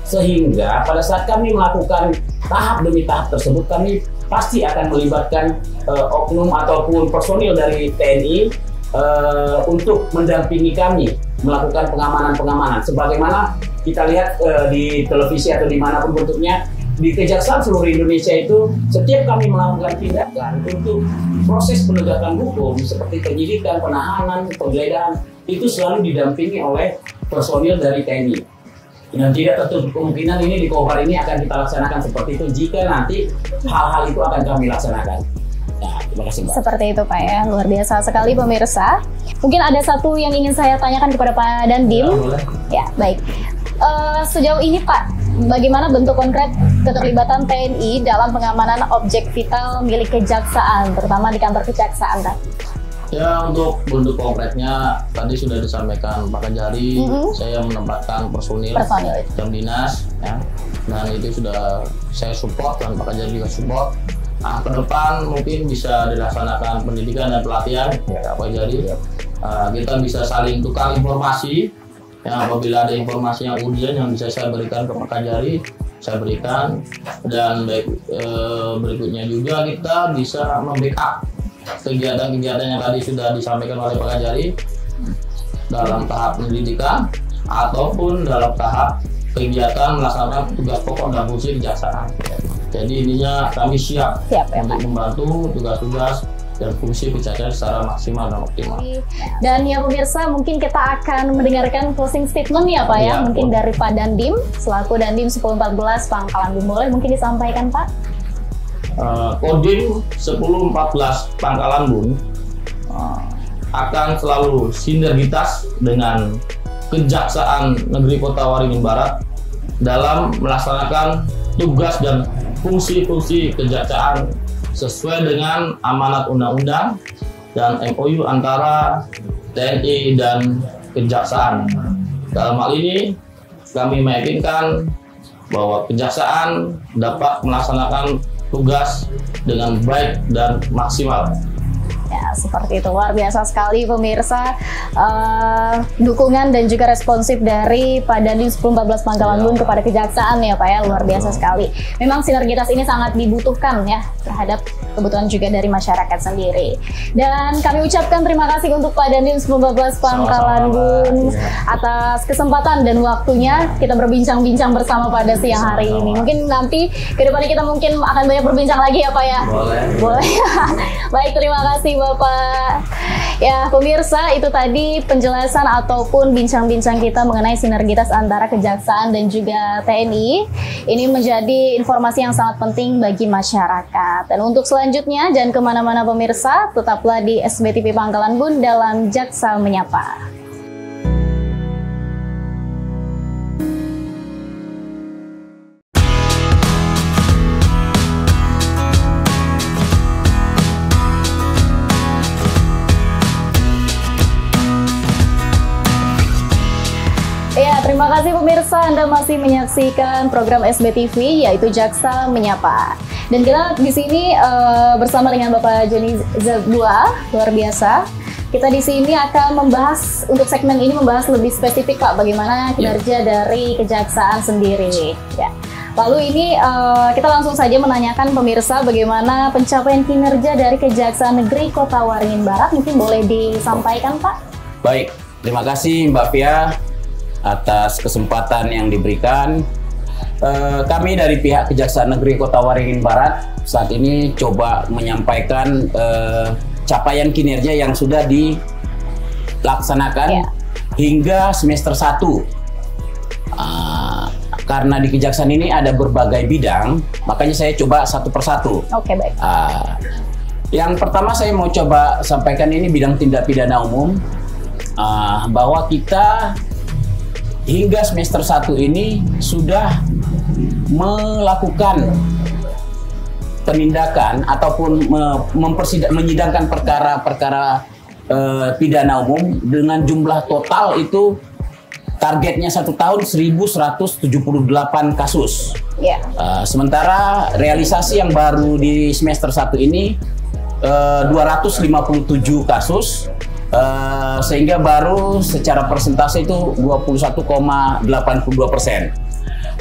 Sehingga pada saat kami melakukan tahap demi tahap tersebut, kami pasti akan melibatkan oknum ataupun personil dari TNI untuk mendampingi kami melakukan pengamanan-pengamanan. Sebagaimana kita lihat di televisi atau dimanapun bentuknya, di Kejaksaan seluruh Indonesia itu setiap kami melakukan tindakan untuk proses penegakan hukum seperti penyidikan, penahanan, penggeledahan, itu selalu didampingi oleh personil dari TNI. Dan tidak tertutup kemungkinan ini di Kobar ini akan kita laksanakan seperti itu jika nanti hal-hal itu akan kami laksanakan. Nah, terima kasih Mbak. Seperti itu Pak ya, luar biasa sekali pemirsa. Mungkin ada satu yang ingin saya tanyakan kepada Pak Dandim. Ya, baik. Sejauh ini Pak, bagaimana bentuk konkret keterlibatan TNI dalam pengamanan objek vital milik kejaksaan, terutama di kantor kejaksaan tadi? Ya, untuk bentuk konkretnya tadi sudah disampaikan Pak Kajari, saya menempatkan personil jam dinas, ya, dan itu sudah saya support dan Pak Kajari juga support. Nah, ke depan mungkin bisa dilaksanakan pendidikan dan pelatihan, Pak Kajari. Kita bisa saling tukar informasi. Ya, apabila ada informasi yang urgent yang bisa saya berikan ke Pak Kajari, saya berikan. Dan berikutnya juga kita bisa membackup kegiatan-kegiatan yang tadi sudah disampaikan oleh Pak Kajari dalam tahap pendidikan ataupun dalam tahap kegiatan melaksanakan tugas pokok dan fungsi kejaksaan. Jadi intinya kami siap untuk membantu tugas-tugas dan fungsi kejaksaan secara maksimal dan optimal. Dan ya pemirsa, mungkin kita akan mendengarkan closing statement ya Pak ya, mungkin dari Pak Dandim selaku Dandim 1014 Pangkalan Bun, boleh mungkin disampaikan Pak? Kodim 1014 Pangkalan Bun akan selalu sinergitas dengan Kejaksaan Negeri Kota Waringin Barat dalam melaksanakan tugas dan fungsi-fungsi kejaksaan sesuai dengan amanat undang-undang dan MOU antara TNI dan Kejaksaan. Dalam hal ini kami meyakinkan bahwa Kejaksaan dapat melaksanakan tugas dengan baik dan maksimal. Ya, seperti itu, luar biasa sekali pemirsa, dukungan dan juga responsif dari Pak Dandim 1014 Pangkalan Bun kepada kejaksaan ya Pak ya, luar biasa sekali. Memang sinergitas ini sangat dibutuhkan ya terhadap kebutuhan juga dari masyarakat sendiri. Dan kami ucapkan terima kasih untuk Pak Dandim 1014 Pangkalan Bun atas kesempatan dan waktunya kita berbincang-bincang bersama pada siang hari ini. Mungkin nanti ke depannya kita mungkin akan banyak berbincang lagi ya Pak ya. Boleh. Baik, terima kasih Bapak. Ya pemirsa, itu tadi penjelasan ataupun bincang-bincang kita mengenai sinergitas antara Kejaksaan dan juga TNI. Ini menjadi informasi yang sangat penting bagi masyarakat. Dan untuk selanjutnya, jangan kemana-mana pemirsa, tetaplah di SBTV Pangkalan Bun dalam Jaksa Menyapa. Terima kasih pemirsa, Anda masih menyaksikan program SBTV yaitu Jaksa Menyapa. Dan kita di sini bersama dengan Bapak Joni Zabua, luar biasa. kita di sini akan membahas, untuk segmen ini membahas lebih spesifik Pak, bagaimana kinerja dari Kejaksaan sendiri. Ya. Lalu ini kita langsung saja menanyakan pemirsa bagaimana pencapaian kinerja dari Kejaksaan Negeri Kota Waringin Barat. Mungkin boleh disampaikan Pak? Baik, terima kasih Mbak Pia atas kesempatan yang diberikan. Kami dari pihak Kejaksaan Negeri Kota Waringin Barat saat ini coba menyampaikan capaian kinerja yang sudah dilaksanakan hingga semester 1. Karena di Kejaksaan ini ada berbagai bidang, makanya saya coba satu persatu. Oke, baik. Yang pertama saya mau coba sampaikan ini bidang tindak pidana umum, bahwa kita hingga semester 1 ini sudah melakukan penindakan ataupun menyidangkan perkara-perkara pidana umum dengan jumlah total itu targetnya 1 tahun 1.178 kasus. Sementara realisasi yang baru di semester 1 ini 257 kasus, sehingga baru secara persentase itu 21,82%.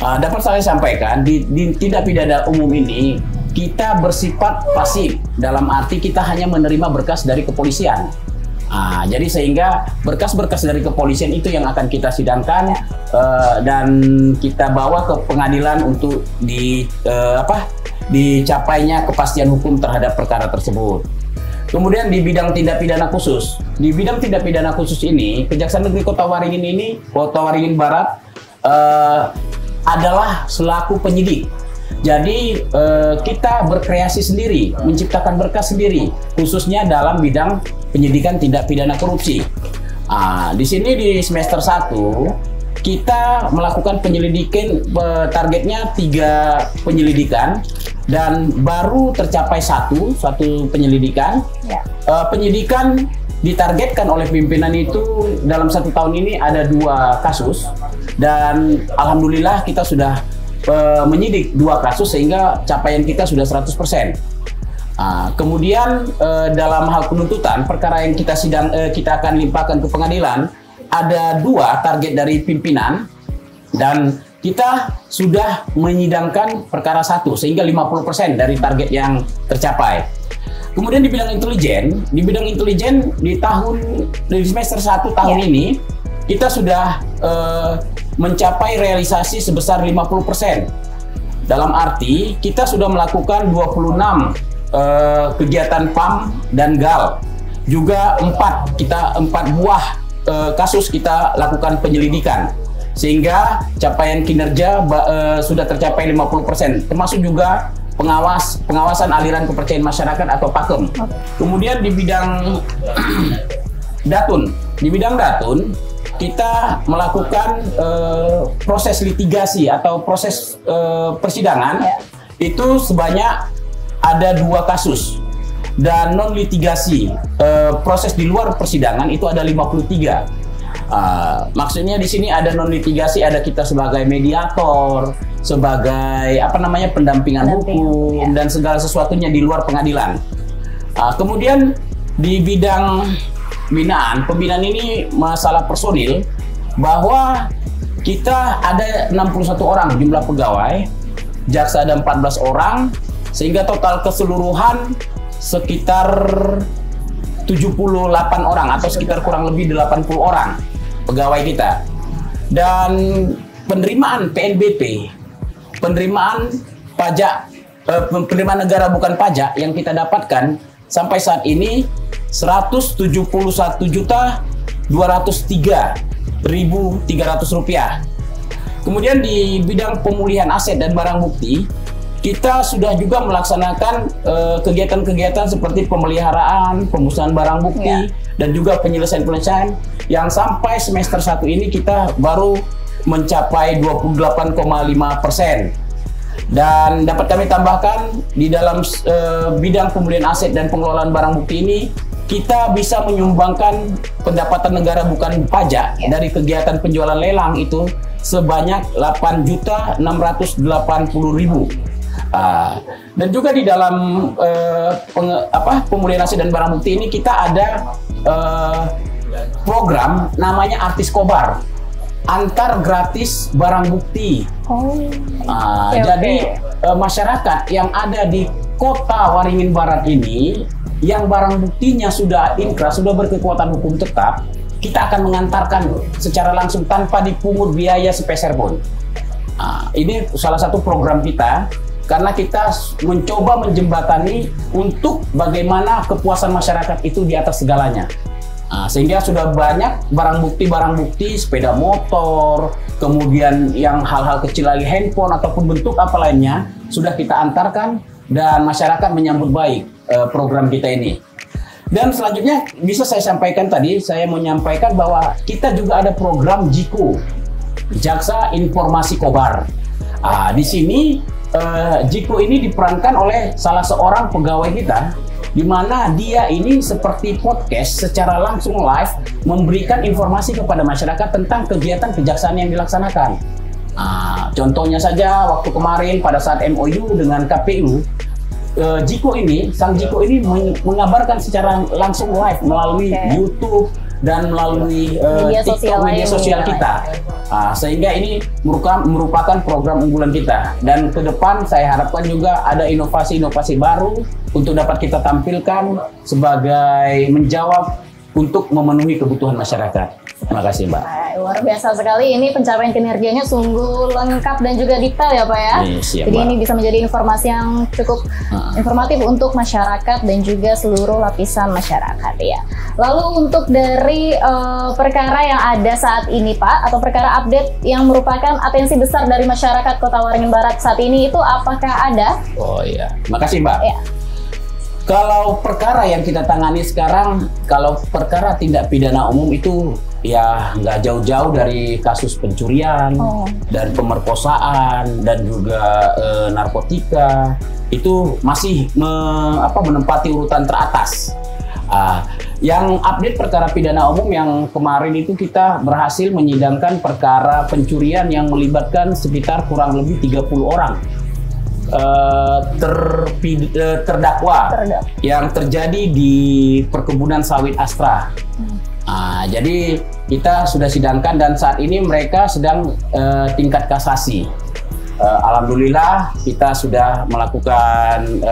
Dapat saya sampaikan di tindak pidana umum ini kita bersifat pasif, dalam arti kita hanya menerima berkas dari kepolisian. Jadi sehingga berkas-berkas dari kepolisian itu yang akan kita sidangkan dan kita bawa ke pengadilan untuk dicapainya kepastian hukum terhadap perkara tersebut. Kemudian di bidang tindak pidana khusus, di bidang tindak pidana khusus ini Kejaksaan Negeri Kota Waringin Barat adalah selaku penyidik. Jadi kita berkreasi sendiri, menciptakan berkas sendiri, khususnya dalam bidang penyidikan tindak pidana korupsi. Di sini di semester 1 kita melakukan penyelidikan, targetnya 3 penyelidikan dan baru tercapai satu penyelidikan. Penyidikan ditargetkan oleh pimpinan itu dalam 1 tahun ini ada 2 kasus dan alhamdulillah kita sudah menyidik 2 kasus sehingga capaian kita sudah 100%. Kemudian dalam hal penuntutan, perkara yang kita akan limpahkan ke pengadilan ada 2 target dari pimpinan dan kita sudah menyidangkan perkara 1 sehingga 50% dari target yang tercapai. Kemudian di bidang intelijen, di semester 1 tahun ini kita sudah mencapai realisasi sebesar 50%. Dalam arti kita sudah melakukan 26 kegiatan PAM dan GAL. Juga 4 buah kasus kita lakukan penyelidikan. Sehingga capaian kinerja sudah tercapai 50%, termasuk juga pengawasan aliran kepercayaan masyarakat atau PAKEM. Kemudian di bidang datun, kita melakukan proses litigasi atau proses persidangan itu sebanyak ada 2 kasus dan non litigasi proses di luar persidangan itu ada 53. Maksudnya di sini ada non litigasi, ada kita sebagai mediator, sebagai pendampingan hukum dan segala sesuatunya di luar pengadilan. Kemudian di bidang pembinaan ini masalah personil, bahwa kita ada 61 orang jumlah pegawai, jaksa ada 14 orang, sehingga total keseluruhan sekitar 78 orang atau sekitar kurang lebih 80 orang pegawai kita. Dan penerimaan PNBP, penerimaan pajak, penerimaan negara bukan pajak yang kita dapatkan sampai saat ini 171.203.300 rupiah. Kemudian di bidang pemulihan aset dan barang bukti, kita sudah juga melaksanakan kegiatan-kegiatan seperti pemeliharaan, pemusnahan barang bukti, dan juga penyelesaian yang sampai semester 1 ini kita baru mencapai 28,5%. Dan dapat kami tambahkan di dalam bidang pemulihan aset dan pengelolaan barang bukti ini, kita bisa menyumbangkan pendapatan negara bukan pajak dari kegiatan penjualan lelang itu sebanyak 8.680.000. Dan juga di dalam pemulihan aset dan barang bukti ini kita ada program namanya Artis Kobar, antar gratis barang bukti. Jadi masyarakat yang ada di Kota Waringin Barat ini, yang barang buktinya sudah inkrah, sudah berkekuatan hukum tetap, kita akan mengantarkan secara langsung tanpa dipungut biaya sepeser pun. Ini salah satu program kita, karena kita mencoba menjembatani untuk bagaimana kepuasan masyarakat itu di atas segalanya. Sehingga sudah banyak barang bukti, sepeda motor, kemudian yang hal-hal kecil lagi, handphone ataupun bentuk apa lainnya, sudah kita antarkan dan masyarakat menyambut baik program kita ini. Dan selanjutnya bisa saya sampaikan tadi, saya mau menyampaikan bahwa kita juga ada program JIKO, Jaksa Informasi Kobar. Di sini JIKO ini diperankan oleh salah seorang pegawai kita, di mana dia ini seperti podcast secara langsung live memberikan informasi kepada masyarakat tentang kegiatan kejaksaan yang dilaksanakan. Contohnya saja waktu kemarin pada saat MOU dengan KPU, sang Jiko ini mengabarkan secara langsung live melalui YouTube dan melalui media sosial kita. Sehingga ini merupakan program unggulan kita, dan ke depan saya harapkan juga ada inovasi-inovasi baru untuk dapat kita tampilkan sebagai menjawab untuk memenuhi kebutuhan masyarakat. Terima kasih, Mbak. Luar biasa sekali, ini pencapaian kinerjanya sungguh lengkap dan juga detail ya Pak ya. Siap, jadi Mbak. ini bisa menjadi informasi yang cukup informatif untuk masyarakat dan juga seluruh lapisan masyarakat ya. Lalu untuk dari perkara yang ada saat ini Pak, atau perkara update yang merupakan atensi besar dari masyarakat Kota Waringin Barat saat ini, itu apakah ada? Oh iya, makasih Mbak. Ya. Kalau perkara yang kita tangani sekarang, kalau perkara tindak pidana umum itu ya nggak jauh-jauh dari kasus pencurian dan pemerkosaan dan juga narkotika, itu masih menempati urutan teratas. Yang update perkara pidana umum yang kemarin itu kita berhasil menyidangkan perkara pencurian yang melibatkan sekitar kurang lebih 30 orang. Terdakwa yang terjadi di perkebunan sawit Astra. Jadi kita sudah sidangkan dan saat ini mereka sedang tingkat kasasi. Alhamdulillah kita sudah melakukan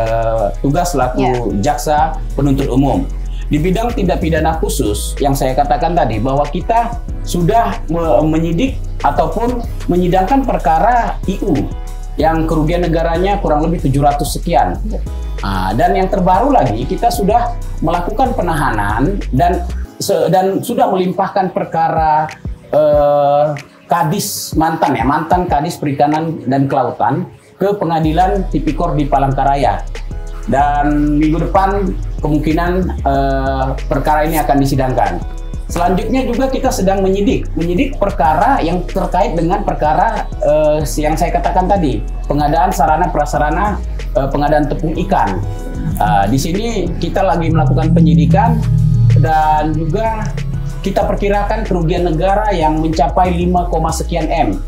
tugas selaku jaksa penuntut umum. Di bidang tindak pidana khusus yang saya katakan tadi, bahwa kita sudah menyidik ataupun menyidangkan perkara IU yang kerugian negaranya kurang lebih 700 sekian. Dan yang terbaru lagi, kita sudah melakukan penahanan dan sudah melimpahkan perkara kadis mantan kadis perikanan dan kelautan ke pengadilan tipikor di Palangkaraya. Dan minggu depan kemungkinan perkara ini akan disidangkan. Selanjutnya juga kita sedang menyidik perkara yang terkait dengan perkara yang saya katakan tadi, pengadaan sarana prasarana pengadaan tepung ikan. Di sini kita lagi melakukan penyidikan dan juga kita perkirakan kerugian negara yang mencapai 5, sekian M.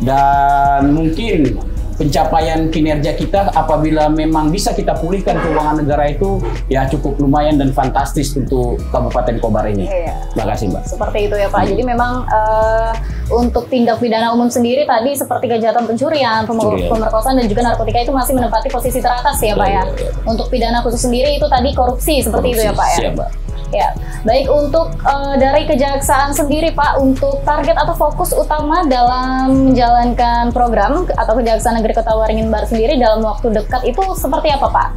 Dan mungkin pencapaian kinerja kita apabila memang bisa kita pulihkan keuangan negara itu ya cukup lumayan dan fantastis untuk Kabupaten Kobar ini. Terima kasih Mbak. Seperti itu ya Pak. Jadi memang untuk tindak pidana umum sendiri tadi seperti kejahatan pencurian, pemerkosaan dan juga narkotika itu masih menempati posisi teratas ya Pak ya. Untuk pidana khusus sendiri itu tadi korupsi seperti itu ya Pak ya. Siap, Mbak. Ya, baik untuk dari kejaksaan sendiri Pak, untuk target atau fokus utama dalam menjalankan program atau Kejaksaan Negeri Kota Waringin Barat sendiri dalam waktu dekat itu seperti apa Pak?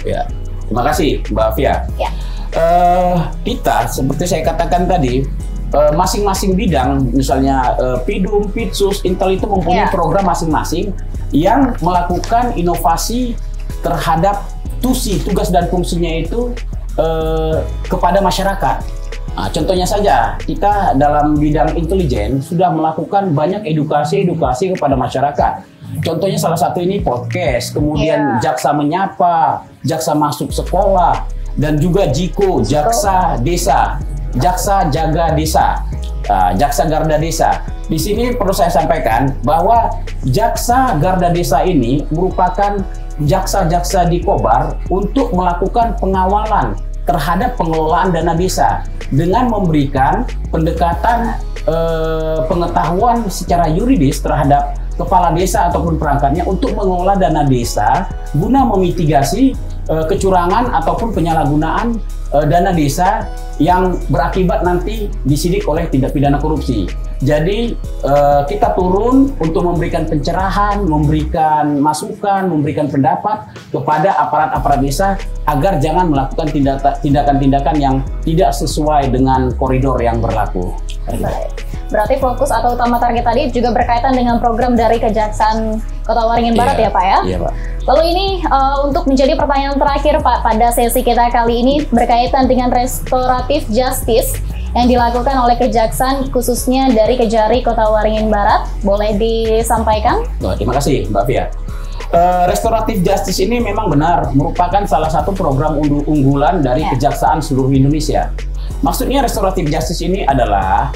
Ya, terima kasih Mbak Fia. Ya. Kita seperti saya katakan tadi, masing-masing bidang, misalnya Pidum, Pitsus, Intel itu mempunyai program masing-masing yang melakukan inovasi terhadap tugas dan fungsinya itu kepada masyarakat. Contohnya saja, kita dalam bidang intelijen sudah melakukan banyak edukasi kepada masyarakat. Contohnya salah satu ini podcast, kemudian Jaksa Menyapa, Jaksa Masuk Sekolah, dan juga JIKO, Jaksa Desa, Jaksa Jaga Desa, Jaksa Garda Desa. Di sini perlu saya sampaikan bahwa Jaksa Garda Desa ini merupakan jaksa-jaksa di Kobar untuk melakukan pengawalan terhadap pengelolaan dana desa dengan memberikan pendekatan pengetahuan secara yuridis terhadap kepala desa ataupun perangkatnya untuk mengelola dana desa guna memitigasi kecurangan ataupun penyalahgunaan dana desa yang berakibat nanti disidik oleh tindak pidana korupsi. Jadi kita turun untuk memberikan pencerahan, memberikan masukan, memberikan pendapat kepada aparat-aparat desa agar jangan melakukan tindakan-tindakan yang tidak sesuai dengan koridor yang berlaku. Berarti fokus atau utama target tadi juga berkaitan dengan program dari Kejaksaan Kota Waringin Barat ya Pak ya? Iya Pak. Lalu ini untuk menjadi pertanyaan terakhir Pak pada sesi kita kali ini berkaitan dengan restoratif justice yang dilakukan oleh Kejaksaan khususnya dari Kejari Kota Waringin Barat. Boleh disampaikan? Terima kasih Mbak Fia. Restoratif justice ini memang benar merupakan salah satu program unggulan dari Kejaksaan seluruh Indonesia. Maksudnya restoratif justice ini adalah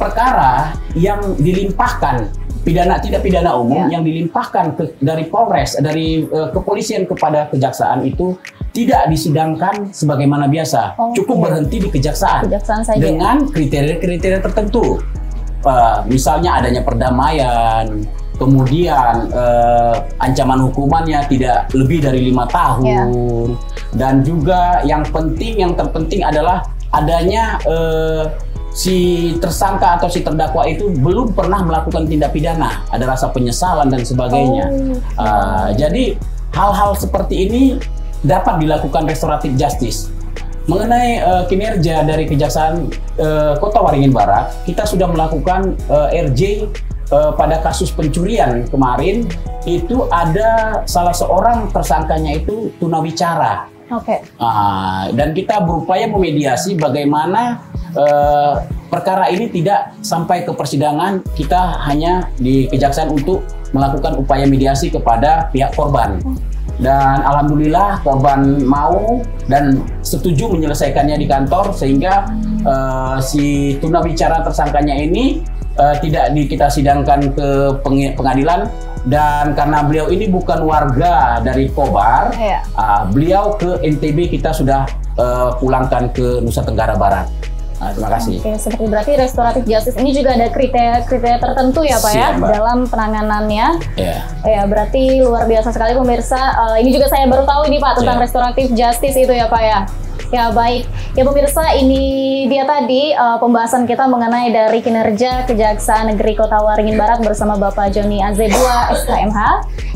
perkara yang dilimpahkan tidak pidana umum yang dilimpahkan dari Polres, dari kepolisian kepada kejaksaan itu tidak disidangkan sebagaimana biasa, cukup berhenti di kejaksaan saja, dengan kriteria-kriteria tertentu, misalnya adanya perdamaian, kemudian ancaman hukumannya tidak lebih dari 5 tahun, dan juga yang terpenting adalah adanya si tersangka atau si terdakwa itu belum pernah melakukan tindak pidana, ada rasa penyesalan dan sebagainya. Jadi hal-hal seperti ini dapat dilakukan restoratif justice. Mengenai kinerja dari Kejaksaan Kota Waringin Barat, kita sudah melakukan RJ pada kasus pencurian kemarin. Itu ada salah seorang tersangkanya itu tunawicara. Dan kita berupaya memediasi bagaimana perkara ini tidak sampai ke persidangan. Kita hanya di Kejaksaan untuk melakukan upaya mediasi kepada pihak korban. Dan alhamdulillah korban mau dan setuju menyelesaikannya di kantor, sehingga si tunawicara tersangkanya ini tidak kita sidangkan ke pengadilan. Dan karena beliau ini bukan warga dari Kobar, beliau ke NTB kita sudah pulangkan ke Nusa Tenggara Barat. Terima kasih. Seperti berarti restoratif justice ini juga ada kriteria tertentu ya Pak ya dalam penanganannya. Ya, berarti luar biasa sekali pemirsa. Ini juga saya baru tahu ini Pak tentang restoratif justice itu ya Pak ya. Ya baik, ya pemirsa, ini dia tadi pembahasan kita mengenai dari kinerja Kejaksaan Negeri Kota Waringin Barat bersama Bapak Joni Azebua SKMH.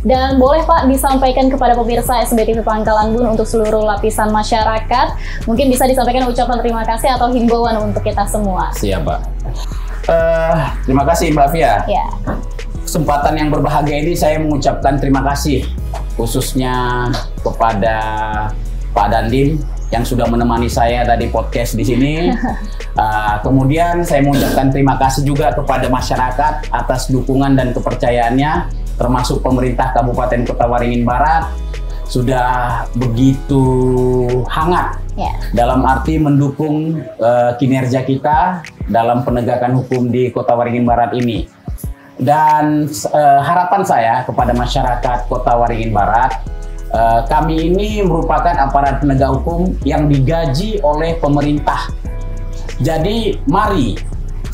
Dan boleh Pak disampaikan kepada pemirsa SBTV Pangkalan Bun untuk seluruh lapisan masyarakat, mungkin bisa disampaikan ucapan terima kasih atau himbauan untuk kita semua. Siap Pak. Terima kasih Mbak Fia. Kesempatan yang berbahagia ini saya mengucapkan terima kasih khususnya kepada Pak Dandim yang sudah menemani saya tadi podcast di sini. Kemudian saya mengucapkan terima kasih juga kepada masyarakat atas dukungan dan kepercayaannya, termasuk pemerintah Kabupaten Kota Waringin Barat sudah begitu hangat dalam arti mendukung kinerja kita dalam penegakan hukum di Kota Waringin Barat ini. Dan harapan saya kepada masyarakat Kota Waringin Barat, kami ini merupakan aparat penegak hukum yang digaji oleh pemerintah. Jadi mari,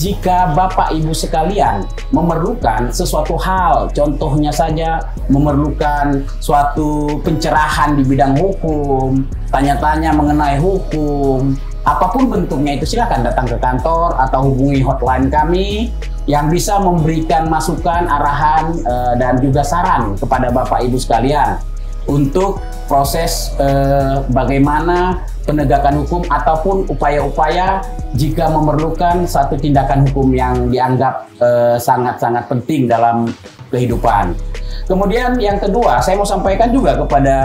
jika Bapak Ibu sekalian memerlukan sesuatu hal, contohnya saja memerlukan suatu pencerahan di bidang hukum, tanya-tanya mengenai hukum, apapun bentuknya itu, silakan datang ke kantor atau hubungi hotline kami yang bisa memberikan masukan, arahan, dan juga saran kepada Bapak Ibu sekalian untuk proses bagaimana penegakan hukum ataupun upaya-upaya jika memerlukan satu tindakan hukum yang dianggap sangat-sangat penting dalam kehidupan. Kemudian yang kedua, saya mau sampaikan juga kepada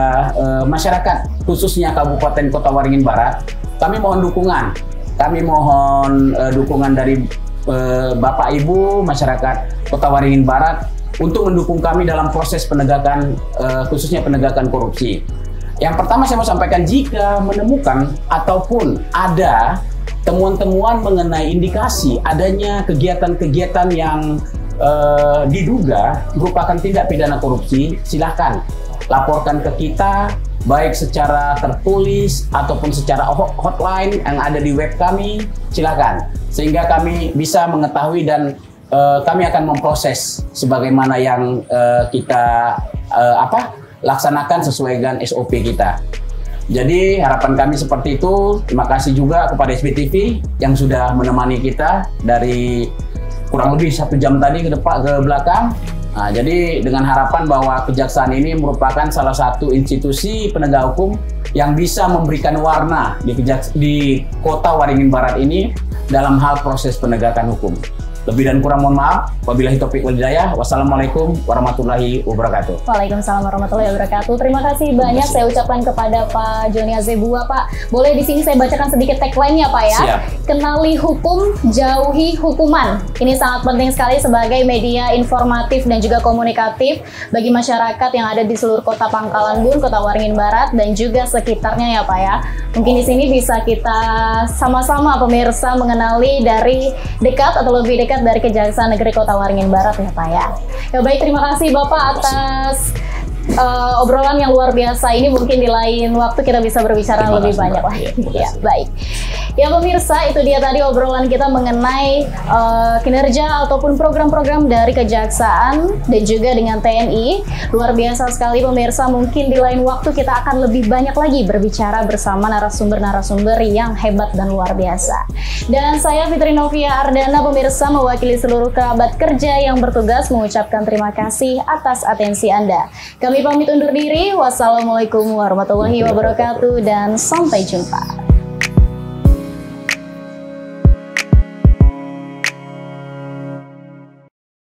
masyarakat khususnya Kabupaten Kota Waringin Barat, kami mohon dukungan. Kami mohon dukungan dari Bapak Ibu masyarakat Kota Waringin Barat untuk mendukung kami dalam proses penegakan, khususnya penegakan korupsi. Yang pertama saya mau sampaikan, jika menemukan ataupun ada temuan-temuan mengenai indikasi adanya kegiatan-kegiatan yang diduga merupakan tindak pidana korupsi, silakan laporkan ke kita baik secara tertulis ataupun secara hotline yang ada di web kami, silakan. Sehingga kami bisa mengetahui dan kami akan memproses sebagaimana yang kita laksanakan sesuai dengan SOP kita. Jadi harapan kami seperti itu. Terima kasih juga kepada SBTV yang sudah menemani kita dari kurang lebih 1 jam tadi ke belakang. Nah, jadi dengan harapan bahwa kejaksaan ini merupakan salah satu institusi penegak hukum yang bisa memberikan warna di Kota Waringin Barat ini dalam hal proses penegakan hukum. Lebih dan kurang mohon maaf. Wabillahi taufiq wal hidayah. Wassalamualaikum warahmatullahi wabarakatuh. Waalaikumsalam warahmatullahi wabarakatuh. Terima kasih banyak saya ucapkan kepada Pak Joni Azebua, Pak. Boleh di sini saya bacakan sedikit tagline-nya, Pak ya. Siap. Kenali hukum, jauhi hukuman. Ini sangat penting sekali sebagai media informatif dan juga komunikatif bagi masyarakat yang ada di seluruh Kota Pangkalan Bun, Kota Waringin Barat dan juga sekitarnya ya, Pak ya. Mungkin di sini bisa kita sama-sama pemirsa mengenali dari dekat atau lebih dekat dari Kejaksaan Negeri Kota Waringin Barat ya, Pak ya. Ya baik, terima kasih Bapak atas obrolan yang luar biasa ini. Mungkin di lain waktu kita bisa berbicara lebih banyak lagi. Ya, baik. Ya pemirsa, itu dia tadi obrolan kita mengenai kinerja ataupun program-program dari Kejaksaan dan juga dengan TNI. Luar biasa sekali pemirsa, mungkin di lain waktu kita akan lebih banyak lagi berbicara bersama narasumber-narasumber yang hebat dan luar biasa. Dan saya Fitri Novia Ardana pemirsa mewakili seluruh kerabat kerja yang bertugas mengucapkan terima kasih atas atensi Anda. Kami pamit undur diri. Wassalamualaikum warahmatullahi wabarakatuh dan sampai jumpa.